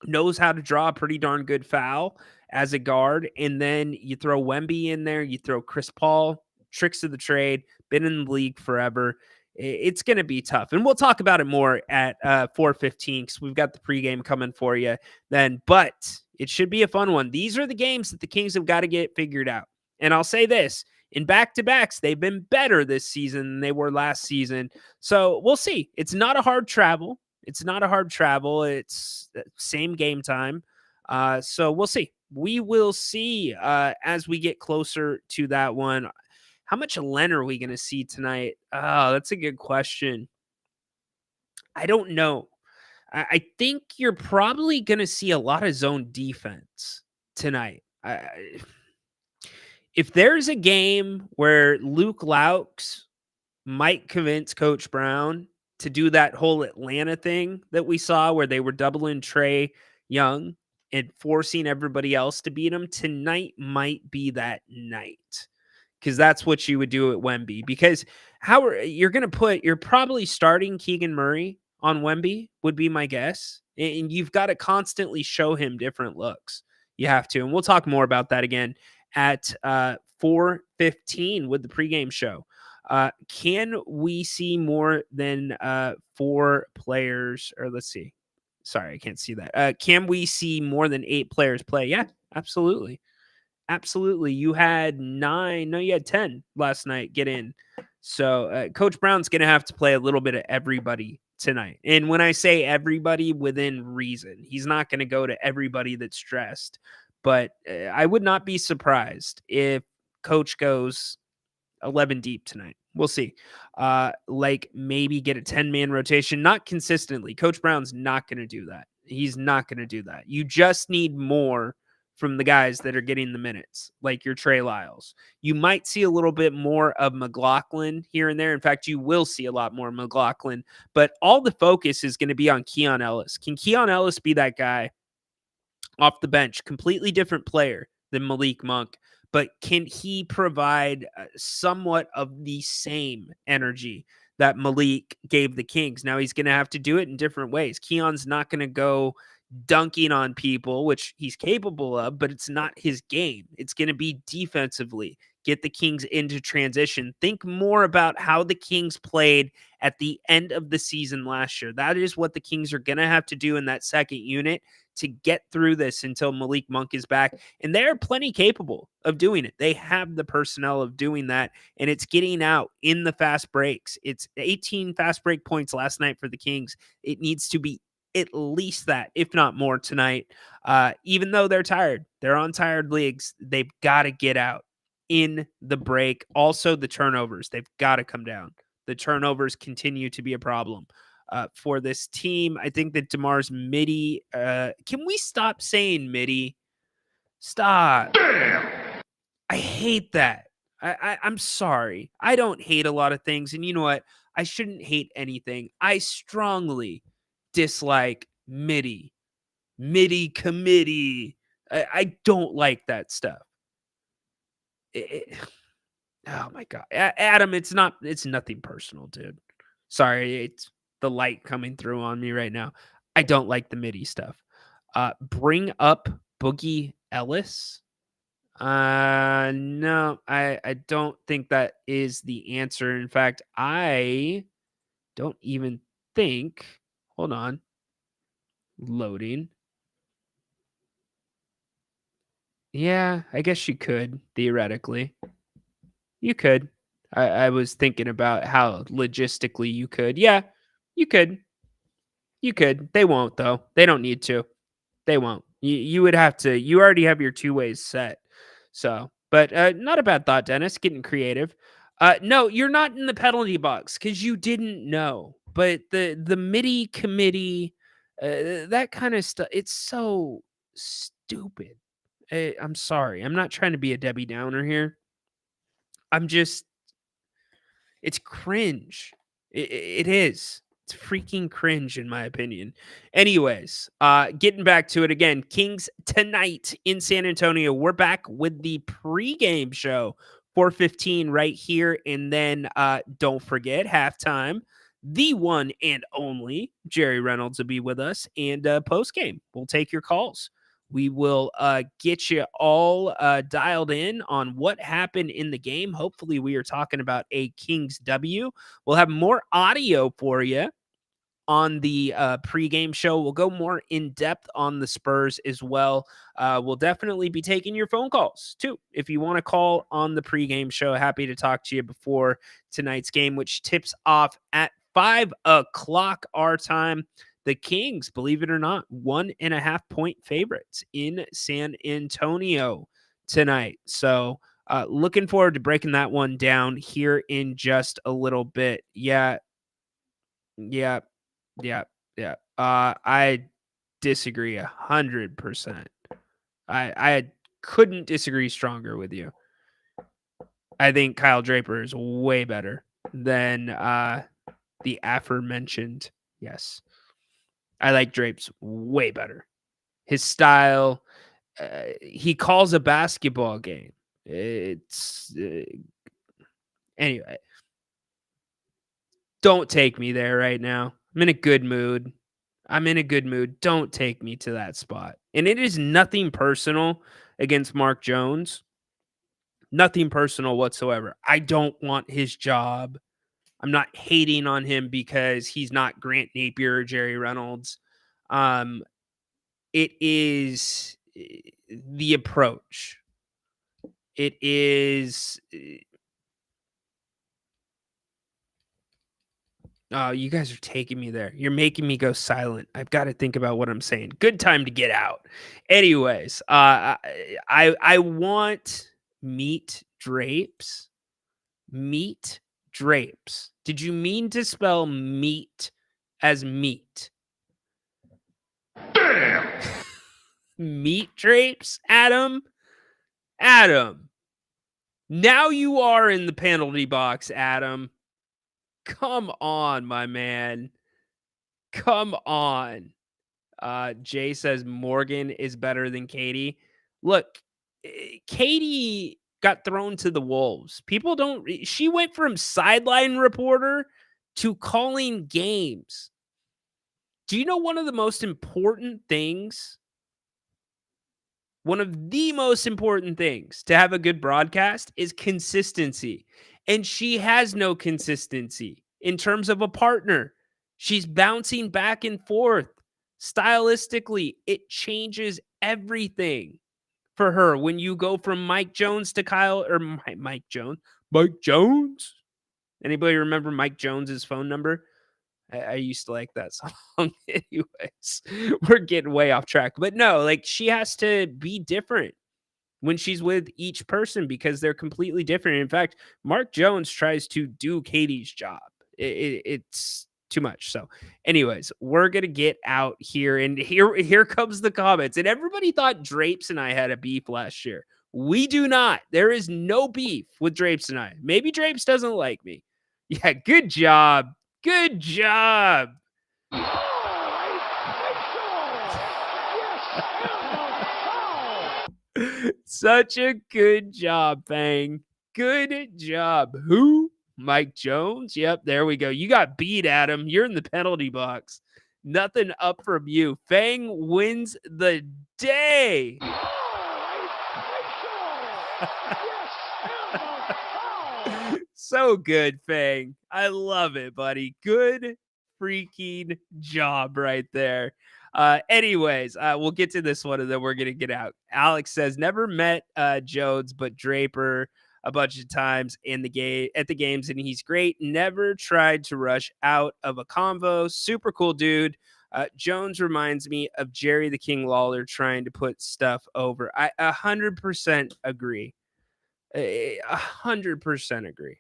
knows how to draw a pretty darn good foul as a guard. And then you throw Wemby in there, you throw Chris Paul, tricks of the trade, been in the league forever. It's going to be tough. And we'll talk about it more at 4:15 because we've got the pregame coming for you then. But it should be a fun one. These are the games that the Kings have got to get figured out. And I'll say this, in back-to-backs, they've been better this season than they were last season. So we'll see. It's not a hard travel. It's same game time. So we'll see. We will see as we get closer to that one. How much Len are we going to see tonight? Oh, that's a good question. I don't know. I think you're probably going to see a lot of zone defense tonight. If there's a game where Luke Laux might convince Coach Brown to do that whole Atlanta thing that we saw where they were doubling Trae Young and forcing everybody else to beat him, tonight might be that night. Because that's what you would do at Wemby. Because you're probably starting Keegan Murray on Wemby, would be my guess. And you've got to constantly show him different looks. You have to. And we'll talk more about that again at 4:15 with the pregame show. Can we see more than 4 players? Or let's see. Sorry, I can't see that. Can we see more than 8 players play? Yeah, absolutely. Absolutely. You had 10 last night get in. So Coach Brown's going to have to play a little bit of everybody tonight. And when I say everybody, within reason, he's not going to go to everybody that's dressed. But I would not be surprised if Coach goes 11 deep tonight. We'll see. Like maybe get a 10-man rotation, not consistently. Coach Brown's not going to do that. He's not going to do that. You just need more from the guys that are getting the minutes, like your Trey Lyles. You might see a little bit more of McLaughlin here and there. In fact, you will see a lot more McLaughlin, but all the focus is going to be on Keon Ellis. Can Keon Ellis be that guy off the bench? Completely different player than Malik Monk, but can he provide somewhat of the same energy that Malik gave the Kings? Now he's going to have to do it in different ways. Keon's not going to go dunking on people, which he's capable of, but it's not his game. It's going to be defensively. Get the Kings into transition. Think more about how the Kings played at the end of the season last year. That is what the Kings are going to have to do in that second unit to get through this until Malik Monk is back. And they're plenty capable of doing it. They have the personnel of doing that, and it's getting out in the fast breaks. It's 18 fast break points last night for the Kings. It needs to be at least that, if not more tonight. Even though they're tired, they're on tired legs. They've got to get out in the break. Also, the turnovers, they've got to come down. The turnovers continue to be a problem for this team. I think that DeMar's midi. Can we stop saying midi? Stop. I hate that. I'm sorry. I don't hate a lot of things. And you know what? I shouldn't hate anything. I strongly dislike MIDI committee. I don't like that stuff. Oh my God, Adam, it's nothing personal, dude. Sorry, it's the light coming through on me right now. I don't like the MIDI stuff. Bring up Boogie Ellis. No, I don't think that is the answer. In fact, I don't even think. Hold on. Loading. Yeah, I guess you could, theoretically. You could. I was thinking about how logistically you could. Yeah, you could. You could. They won't, though. They don't need to. They won't. You would have to. You already have your two ways set. So, but not a bad thought, Dennis. Getting creative. No, you're not in the penalty box because you didn't know. But the MIDI committee, that kind of stuff, it's so stupid. I'm sorry. I'm not trying to be a Debbie Downer here. It's cringe. It is. It's freaking cringe, in my opinion. Anyways, getting back to it again. Kings tonight in San Antonio. We're back with the pregame show, 4:15 right here. And then don't forget, halftime, the one and only Jerry Reynolds will be with us. And postgame, we'll take your calls. We will get you all dialed in on what happened in the game. Hopefully, we are talking about a Kings W. We'll have more audio for you on the pregame show. We'll go more in depth on the Spurs as well. We'll definitely be taking your phone calls too. If you want to call on the pregame show, happy to talk to you before tonight's game, which tips off at 5 o'clock our time. The Kings, believe it or not, 1.5 point favorites in San Antonio tonight. So looking forward to breaking that one down here in just a little bit. Yeah. I disagree 100%. I couldn't disagree stronger with you. I think Kyle Draper is way better than the aforementioned. Yes. I like Drapes way better. His style, he calls a basketball game. It's anyway. Don't take me there right now. I'm in a good mood. Don't take me to that spot. And it is nothing personal against Mark Jones. Nothing personal whatsoever. I don't want his job. I'm not hating on him because he's not Grant Napier or Jerry Reynolds. It is the approach. It is. Oh, you guys are taking me there. You're making me go silent. I've got to think about what I'm saying. Good time to get out. Anyways, I want meat drapes. Meat drapes. Did you mean to spell meat as meat? Damn. Meat drapes, Adam. Adam. Now you are in the penalty box, Adam. Come on, my man. Come on. Jay says Morgan is better than Katie. Look, Katie got thrown to the wolves. People don't. She went from sideline reporter to calling games. Do you know one of the most important things? One of the most important things to have a good broadcast is consistency. And she has no consistency in terms of a partner. She's bouncing back and forth. Stylistically, it changes everything for her when you go from Mike Jones to Kyle or Mike Jones. Mike Jones? Anybody remember Mike Jones's phone number? I used to like that song. Anyways, we're getting way off track. But no, like she has to be different when she's with each person because they're completely different. In fact, Mark Jones tries to do Katie's job. It's too much. So, anyways, we're gonna get out here, and here comes the comments. And everybody thought Drapes and I had a beef last year. We do not. There is no beef with Drapes and I. Maybe Drapes doesn't like me. Yeah, good job. Good job. Such a good job, Fang. Good job. Who? Mike Jones? Yep, there we go. You got beat, Adam. You're in the penalty box. Nothing up from you. Fang wins the day. So good, Fang. I love it, buddy. Good freaking job right there. Anyways, we'll get to this one and then we're gonna get out. Alex says never met Jones, but Draper a bunch of times in the game at the games, and he's great. Never tried to rush out of a convo. Super cool dude. Jones reminds me of Jerry the King Lawler trying to put stuff over. I 100% agree. 100% agree.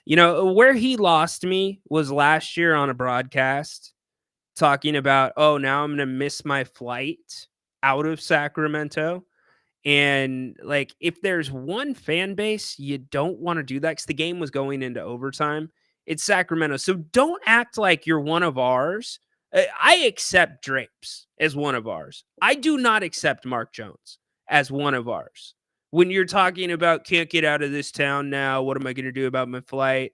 You know, where he lost me was last year on a broadcast talking about, oh, now I'm going to miss my flight out of Sacramento. And like, if there's one fan base, you don't want to do that because the game was going into overtime. It's Sacramento. So don't act like you're one of ours. I accept Drapes as one of ours. I do not accept Mark Jones as one of ours. When you're talking about can't get out of this town now, what am I going to do about my flight?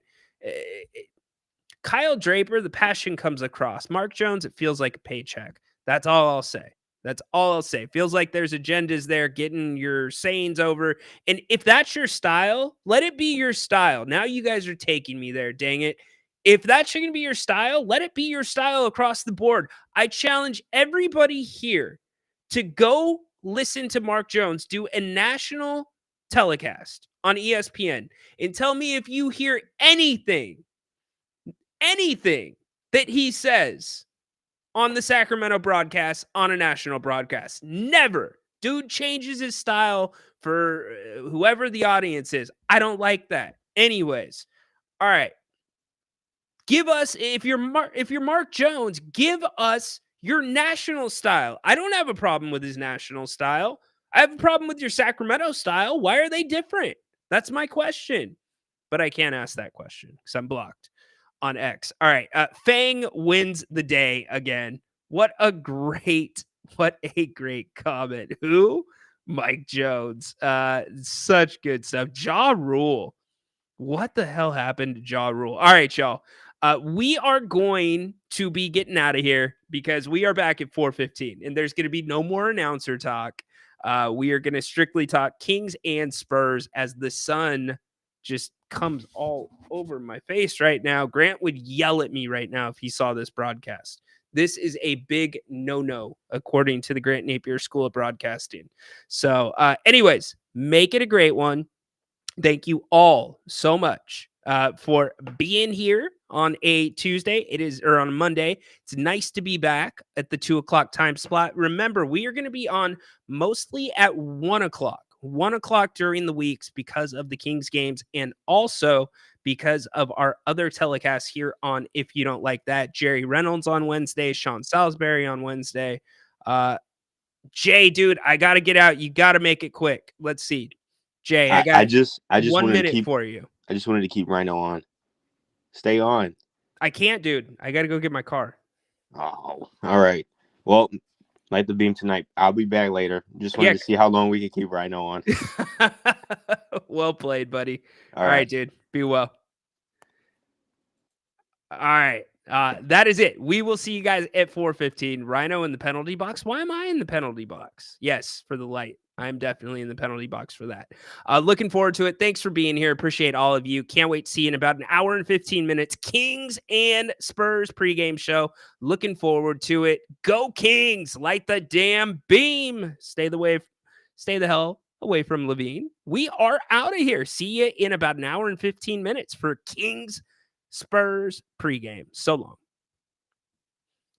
Kyle Draper, the passion comes across. Mark Jones, it feels like a paycheck. That's all I'll say. That's all I'll say. Feels like there's agendas there, getting your sayings over. And if that's your style, let it be your style. Now you guys are taking me there, dang it. If that's going to be your style, let it be your style across the board. I challenge everybody here to go listen to Mark Jones do a national telecast on ESPN and tell me if you hear anything that he says on the Sacramento broadcast, on a national broadcast. Never. Dude changes his style for whoever the audience is. I don't like that. Anyways, all right. Give us, if you're Mark Jones, give us your national style. I don't have a problem with his national style. I have a problem with your Sacramento style. Why are they different? That's my question. But I can't ask that question because I'm blocked on X. All right. Fang wins the day again. What a great comment. Who? Mike Jones. Such good stuff. Ja Rule. What the hell happened to Ja Rule? All right, y'all. We are going to be getting out of here because we are back at 4:15 and there's going to be no more announcer talk. We are going to strictly talk Kings and Spurs as the sun just comes all over my face right now. Grant would yell at me right now if he saw this broadcast. This is a big no-no, according to the Grant Napier School of Broadcasting. So, anyways, make it a great one. Thank you all so much for being here on a Tuesday. Or on a Monday. It's nice to be back at the 2:00 time slot. Remember, we are going to be on mostly at 1:00. 1:00 during the weeks because of the Kings games and also because of our other telecasts here on If You Don't Like That. Jerry Reynolds on Wednesday, Sean Salisbury on Wednesday. Jay, dude, I got to get out. You got to make it quick. Let's see. Jay, I I got just 1 wanted to minute keep for you. I just wanted to keep Rhino on. Stay on. I can't, dude. I got to go get my car. Oh, all right. Well, light the beam tonight. I'll be back later. Just wanted Yeah. to see how long we can keep Rhino on. Well played, buddy. All All right, right. dude. Be well. All right. That is it. We will see you guys at 4:15. Rhino in the penalty box. Why am I in the penalty box? Yes, for the light. I'm definitely in the penalty box for that. Looking forward to it. Thanks for being here. Appreciate all of you. Can't wait to see you in about an hour and 15 minutes. Kings and Spurs pregame show. Looking forward to it. Go Kings. Light the damn beam. Stay the hell away from Levine. We are out of here. See you in about an hour and 15 minutes for Kings Spurs pregame. So long.